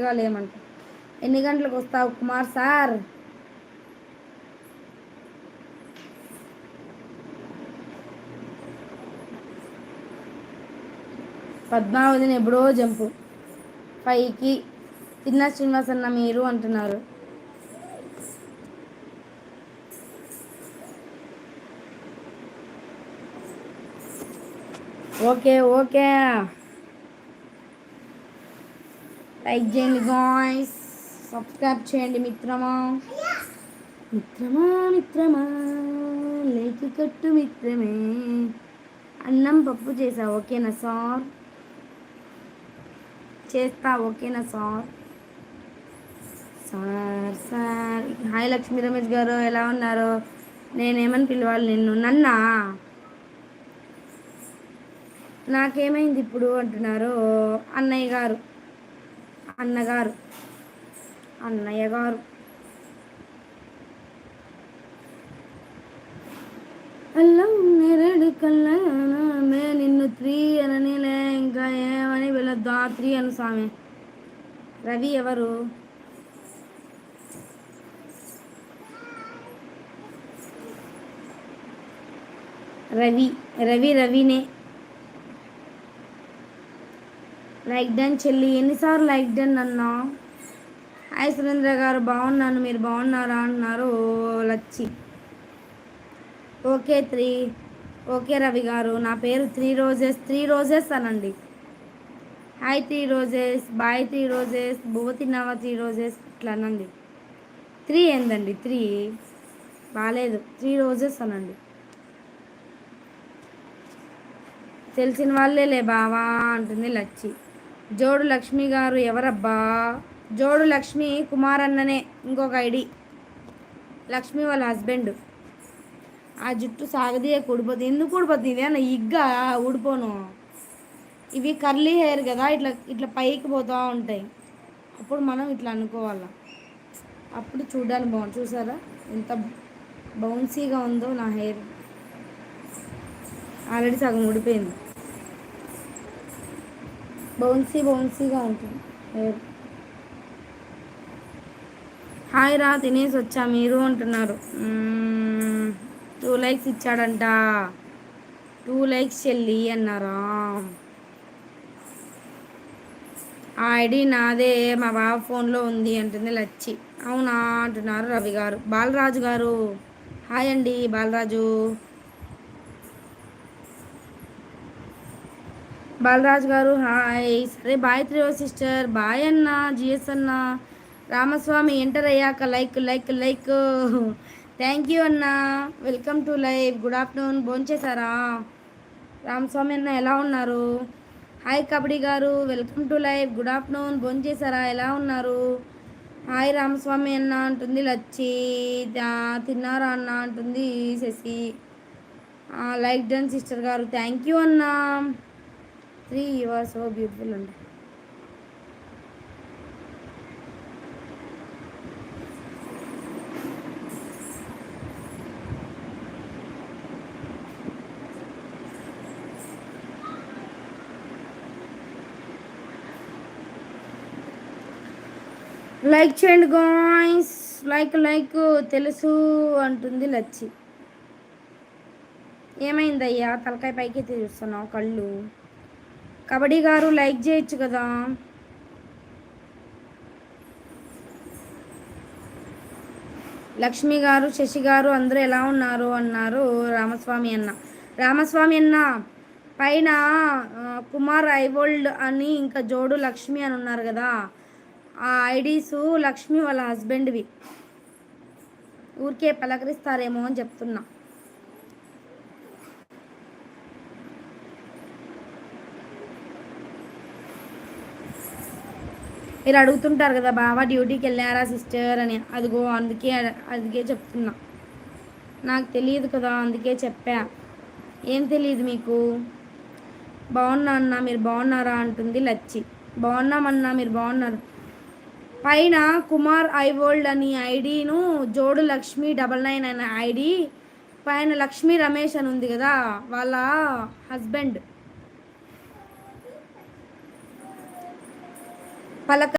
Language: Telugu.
ఉద్యోగాలు ఏమంట. ఎన్ని గంటలకు వస్తావు కుమార్ సార్? పద్మావతిని ఎప్పుడో జంపు 5కి. తిన్న శ్రీనివాస్ అన్న మీరు అంటున్నారు. ఓకే ఓకే, లైక్ చేయండి గాయ్స్, సబ్స్క్రైబ్ చేయండి మిత్రమా. మిత్రమా మిత్రమా లేక కట్టు మిత్రమే. అన్నం పప్పు చేసా ఓకేనా సార్? చేస్తా ఓకేనా sir? Sir sir hi Lakshmi Ramesh గారు, ఎలా ఉన్నారు? నేనేమని పిలవాలి నిన్ను? నన్నా? నాకేమైంది ఇప్పుడు అంటున్నారు. అన్నయ్య గారు, అన్నగారు, అన్నయ్య గారు. అల్లం నేరేడు కల్లా నిన్ను 3 అననిలే, ఇంకా ఏమని వెళ్ళొద్దా? 3 అను స్వామి. రవి ఎవరు? రవి రవి రవినే. లైక్ డన్ చెల్లి. ఎన్నిసార్లు లైక్ డన్ అన్నా? హాయ్ సురేంద్ర గారు, బాగున్నాను, మీరు బాగున్నారా అన్నారు లచ్చి. ఓకే 3. ఓకే రవి గారు, నా పేరు 3 రోజెస్. 3 రోజెస్ అనండి. హాయ్ 3 రోజెస్, బాయ్ 3 రోజెస్, బువ్వ తిన్నావా 3 రోజెస్, ఇట్లా అనండి. 3 ఏందండి? 3 బాగాలేదు, 3 రోజెస్ అనండి. తెలిసిన వాళ్ళేలే బావా అంటుంది లచ్చి. జోడు లక్ష్మి గారు ఎవరబ్బా? జోడు లక్ష్మి కుమార్ అన్ననే, ఇంకొక ఐడి. లక్ష్మి వాళ్ళ హస్బెండ్. ఆ జుట్టు సాగదీయ ఊడిపోతుంది. ఎందుకు ఊడిపోతుంది? ఇదేనా ఇగ్గా ఊడిపోను. ఇవి కర్లీ హెయిర్ కదా, ఇట్లా ఇట్లా పైకి పోతూ ఉంటాయి. అప్పుడు మనం ఇట్లా అనుకోవాలా, అప్పుడు చూడడానికి బాగుంది. చూసారా ఎంత బౌన్సీగా ఉందో నా హెయిర్? ఆల్రెడీ సగం ఊడిపోయింది. బౌన్సీగా ఉంటుంది హెయిర్. హాయ్ రా, తినేసి వచ్చా మీరు అంటున్నారు. 2 లైక్స్ ఇచ్చాడంట. 2 లైక్స్ చెల్లి అన్నారా? ఆ ఐడి నాదే, మా బావ ఫోన్లో ఉంది అంటుంది లచ్చి. అవునా అంటున్నారు రవి గారు. బాలరాజు గారు హాయ్ అండి. బాలరాజు, బాలరాజు గారు హాయ్. సరే బాయ్ 3 సిస్టర్, బాయ్ అన్న. జిఎస్ అన్న. రామస్వామి ఎంటర్ అయ్యాక like like like. Thank you అన్న, welcome to live. Good afternoon, భోంచేశారా? రామస్వామి అన్న ఎలా ఉన్నారు? హాయ్ కబడ్డీ గారు, welcome to live. Good afternoon, భోంచేశారా? ఎలా ఉన్నారు? హాయ్ రామస్వామి అన్న అంటుంది లచ్చి. తిన్నారా అన్న అంటుంది శశి. లైక్ డన్ సిస్టర్ గారు, థ్యాంక్ యూ అన్న. 3 యు ఆర్ సో బ్యూటిఫుల్ అండి. లైక్ చేయండి గాయ్స్, లైక్ తెలుసు అంటుంది లచ్చి. ఏమైందయ్యా తలకాయ పైకి చూస్తున్నావు కళ్ళు? కబడ్డీ గారు లైక్ చేయొచ్చు కదా. లక్ష్మి గారు, శశి గారు అందరూ ఎలా ఉన్నారు అన్నారు రామస్వామి అన్న. రామస్వామి అన్న పైన కుమార్ ఐవోల్డ్ అని ఇంకా జోడు లక్ష్మి అని ఉన్నారు కదా, ఆ ఐడీస్ లక్ష్మి వాళ్ళ హస్బెండ్వి. ఊరికే పలకరిస్తారేమో అని చెప్తున్నా. మీరు అడుగుతుంటారు కదా బావా డ్యూటీకి వెళ్ళారా సిస్టర్ అని, అదిగో అందుకే చెప్తున్నా. నాకు తెలియదు కదా, అందుకే చెప్పా. ఏం తెలియదు మీకు? బాగున్నా అన్న, మీరు బాగున్నారా అంటుంది లచ్చి. బాగున్నామన్నా, మీరు బాగున్నారు. పైన కుమార్ ఐవోల్డ్ అని ఐడీను, జోడు లక్ష్మి 99 అనే ఐడి, పైన లక్ష్మీ రమేష్ అని ఉంది కదా, వాళ్ళ హస్బెండ్. పలక